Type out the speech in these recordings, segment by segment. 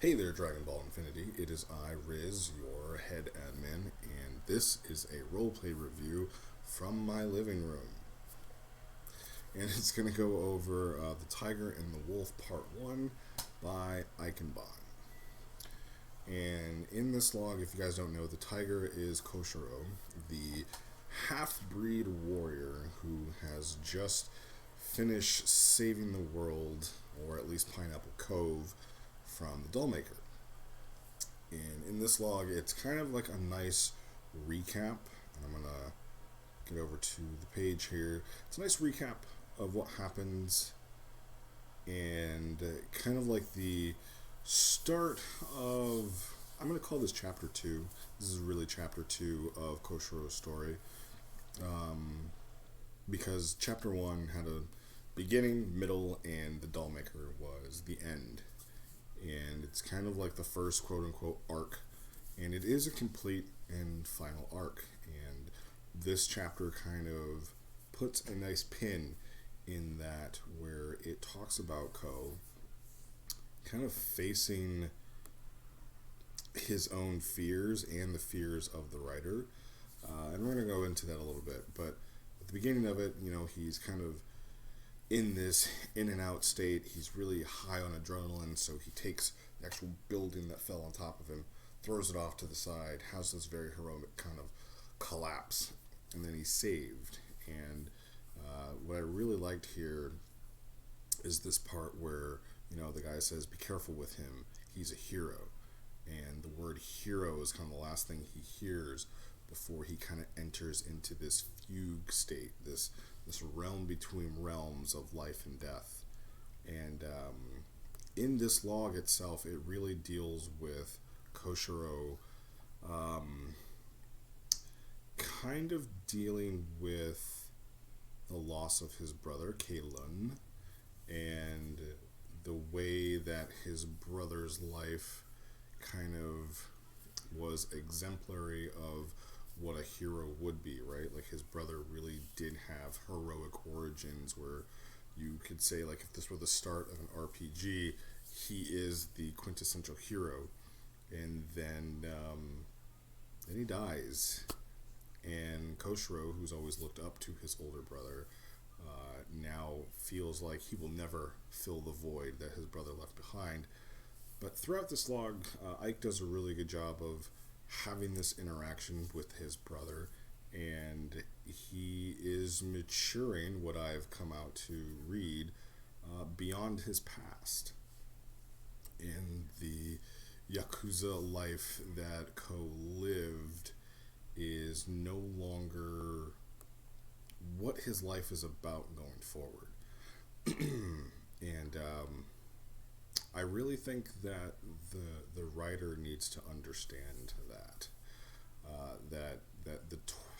Hey there, Dragon Ball Infinity. It is I, Riz, your head admin, and this is a roleplay review from my living room. And it's going to go over The Tiger and the Wolf Part 1 by Ikenbon. And in this log, if you guys don't know, the tiger is Koshiro, the half-breed warrior who has just finished saving the world, or at least Pineapple Cove, from the Dollmaker. And in this log, it's kind of like a nice recap. I'm going to get over to the page here. It's a nice recap of what happens and kind of like the start of, I'm going to call this chapter 2. This is really chapter 2 of Koshiro's story. Because chapter 1 had a beginning, middle, and the Dollmaker was the end. And it's kind of like the first quote-unquote arc. And it is a complete and final arc. And this chapter kind of puts a nice pin in that, where it talks about Ko kind of facing his own fears and the fears of the writer. And we're going to go into that a little bit. But at the beginning of it, he's kind of in this in and out state. He's really high on adrenaline, so he takes the actual building that fell on top of him, throws it off to the side, has this very heroic kind of collapse, and then he's saved. And what I really liked here is this part where the guy says, "Be careful with him. He's a hero." And the word hero is kind of the last thing he hears before he kind of enters into this fugue state, this realm between realms of life and death. And in this log itself, it really deals with Koshiro kind of dealing with the loss of his brother, Kalun, and the way that his brother's life kind of was exemplary of what a hero would be, right? Like, his brother really did have heroic origins, where you could say, like, if this were the start of an RPG, he is the quintessential hero. And then he dies. And Koshiro, who's always looked up to his older brother, now feels like he will never fill the void that his brother left behind. But throughout this log, Ike does a really good job of having this interaction with his brother, and he is maturing, what I've come out to read, beyond his past. And the Yakuza life that Ko lived is no longer what his life is about going forward. And I really think that the writer needs to understand that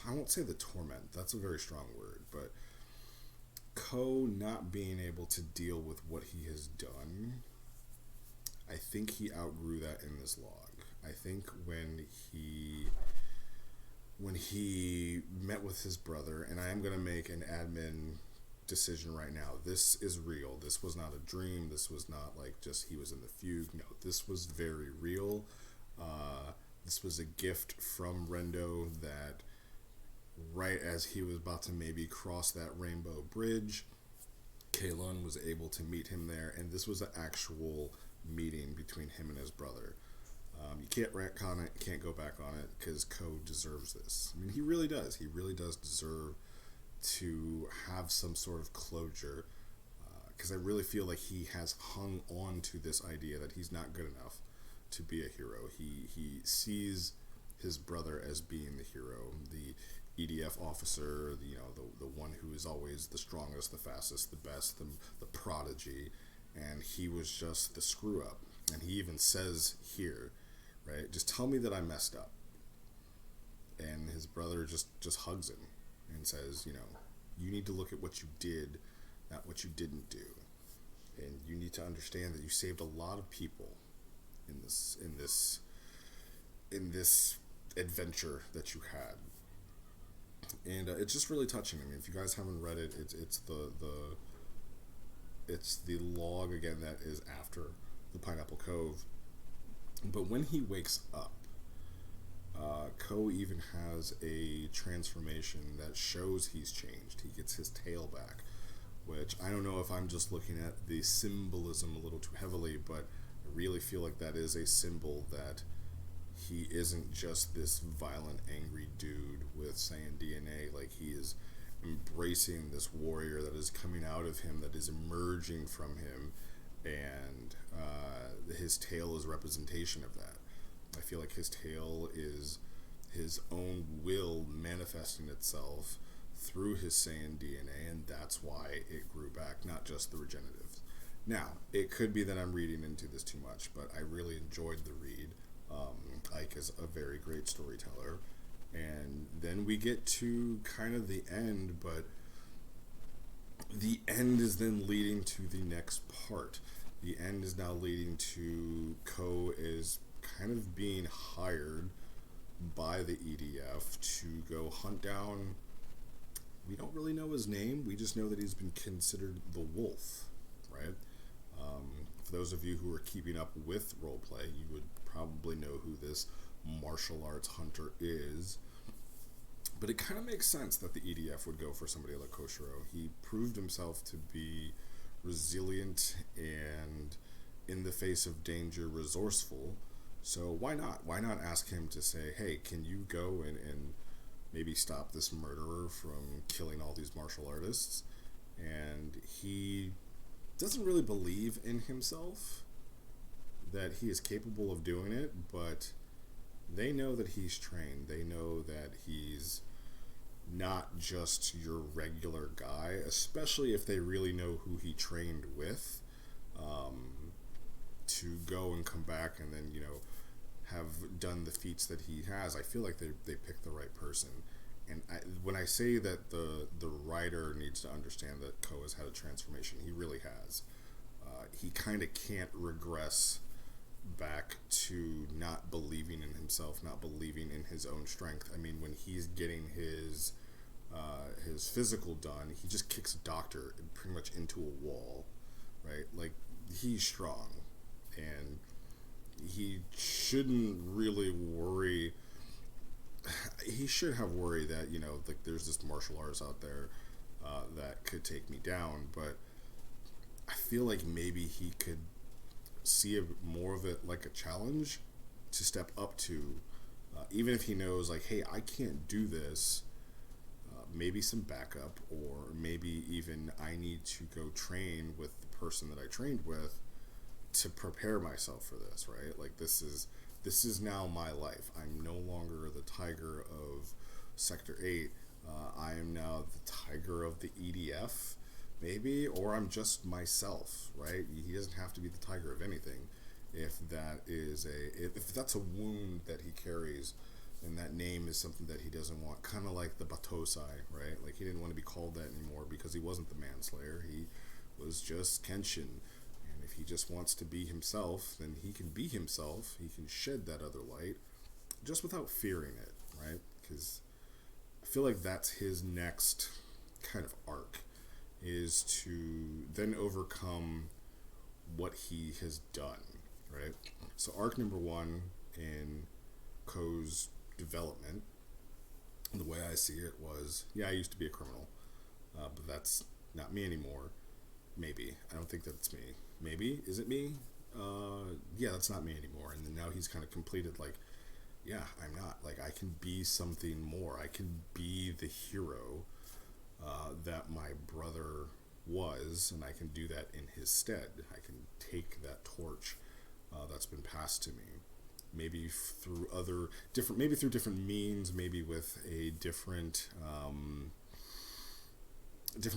I won't say the torment, that's a very strong word, but Ko not being able to deal with what he has done, I think he outgrew that in this log. I think when he met with his brother, and I am going to make an admin decision right now, this is real. This was not a dream. This was not like just he was in the fugue. No, this was very real. This was a gift from Rendo, that right as he was about to maybe cross that rainbow bridge, Kalun was able to meet him there, and this was an actual meeting between him and his brother. You can't retcon it, can't go back on it, because Ko deserves this. I mean, he really does. He really does deserve to have some sort of closure, because I really feel like he has hung on to this idea that he's not good enough to be a hero. He sees his brother as being the hero, the EDF officer, the one who is always the strongest, the fastest, the best, the prodigy, and he was just the screw up. And he even says here, right, just tell me that I messed up. And his brother just hugs him and says, you need to look at what you did, not what you didn't do. And you need to understand that you saved a lot of people in this adventure that you had. And it's just really touching. I mean, if you guys haven't read it, it's the log again that is after the Pineapple Cove, But when he wakes up, Ko even has a transformation that shows he's changed. He gets his tail back, which I don't know if I'm just looking at the symbolism a little too heavily, but I really feel like that is a symbol that he isn't just this violent, angry dude with Saiyan DNA. Like, he is embracing this warrior that is coming out of him, that is emerging from him, and his tail is representation of that. I feel like his tail is his own will manifesting itself through his Saiyan DNA, and that's why it grew back, not just the regenerative. Now, it could be that I'm reading into this too much, but I really enjoyed the read. Ike is a very great storyteller. And then we get to kind of the end, but the end is then leading to the next part. The end is now leading to Ko is kind of being hired by the EDF to go hunt down. We don't really know his name. We just know that he's been considered the wolf, right? For those of you who are keeping up with roleplay, you would probably know who this martial arts hunter is. But it kind of makes sense that the EDF would go for somebody like Koshiro. He proved himself to be resilient and, in the face of danger, resourceful. So why not? Why not ask him to say, hey, can you go and maybe stop this murderer from killing all these martial artists? And he doesn't really believe in himself that he is capable of doing it, but they know that he's trained. They know that he's not just your regular guy, especially if they really know who he trained with, to go and come back and then, have done the feats that he has. I feel like they picked the right person. And when I say that the writer needs to understand that Ko has had a transformation, he really has. He kind of can't regress back to not believing in himself, not believing in his own strength. I mean, when he's getting his physical done, he just kicks a doctor pretty much into a wall, right? Like, he's strong, and he shouldn't really worry. He should have worry that, like, there's this martial arts out there that could take me down, but I feel like maybe he could see more of it like a challenge to step up to, even if he knows, like, hey, I can't do this, maybe some backup, or maybe even I need to go train with the person that I trained with to prepare myself for this, right? Like, this is now my life. I'm no longer the tiger of Sector 8. I am now the tiger of the EDF, maybe, or I'm just myself, right? He doesn't have to be the tiger of anything. If that's a wound that he carries, and that name is something that he doesn't want, kind of like the Batosai, right? Like, he didn't want to be called that anymore because he wasn't the manslayer. He was just Kenshin. And if he just wants to be himself, then he can be himself. He can shed that other light just without fearing it, right? Because I feel like that's his next kind of arc, is to then overcome what he has done, right? So arc number 1 in Ko's development, the way I see it, was, I used to be a criminal, but that's not me anymore. Maybe. I don't think that's me. Maybe. Is it me? That's not me anymore. And then now he's kind of completed, like, I'm not. Like, I can be something more. I can be the hero that my brother was, and I can do that in his stead. I can take that torch that's been passed to me. Maybe through different means, maybe with a different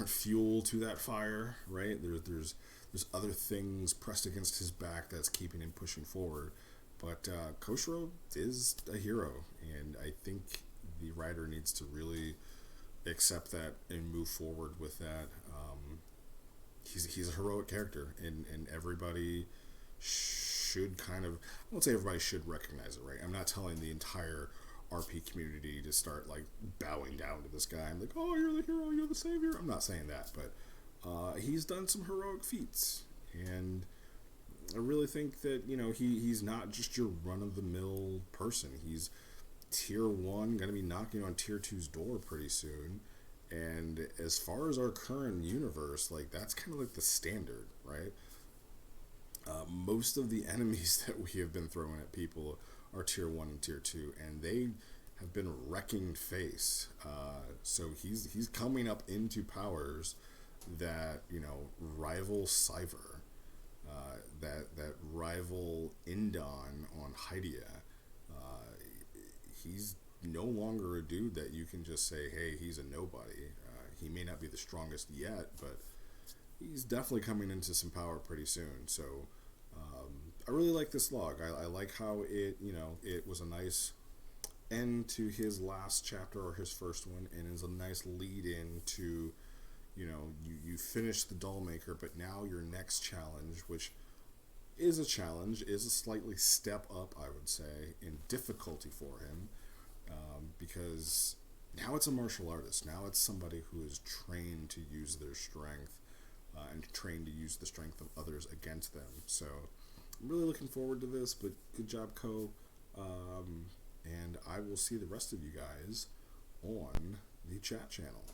fuel to that fire, right? There's other things pressed against his back that's keeping him pushing forward. But Koshiro is a hero, and I think the writer needs to really accept that and move forward with that. He's a heroic character, and everybody should kind of, I won't say everybody should recognize it, right? I'm not telling the entire RP community to start, like, bowing down to this guy. I'm like, oh, you're the hero, you're the savior. I'm not saying that, but he's done some heroic feats, and I really think that, he's not just your run of the mill person. He's tier 1, going to be knocking on tier two's door pretty soon. And as far as our current universe, like, that's kind of like the standard, right? Most of the enemies that we have been throwing at people are tier 1 and tier 2, and they have been wrecking face. So he's coming up into powers that, rival Cyver, that rival Indon on Hydia. He's no longer a dude that you can just say, hey, he's a nobody. He may not be the strongest yet, but he's definitely coming into some power pretty soon. So I really like this log. I like how it was a nice end to his last chapter, or his first one, and is a nice lead in to, you finish the Dollmaker, but now your next challenge, which is a challenge, is a slightly step up, I would say, in difficulty for him, because now it's a martial artist. Now it's somebody who is trained to use their strength, and trained to use the strength of others against them. So I'm really looking forward to this, but good job, Co. And I will see the rest of you guys on the chat channel.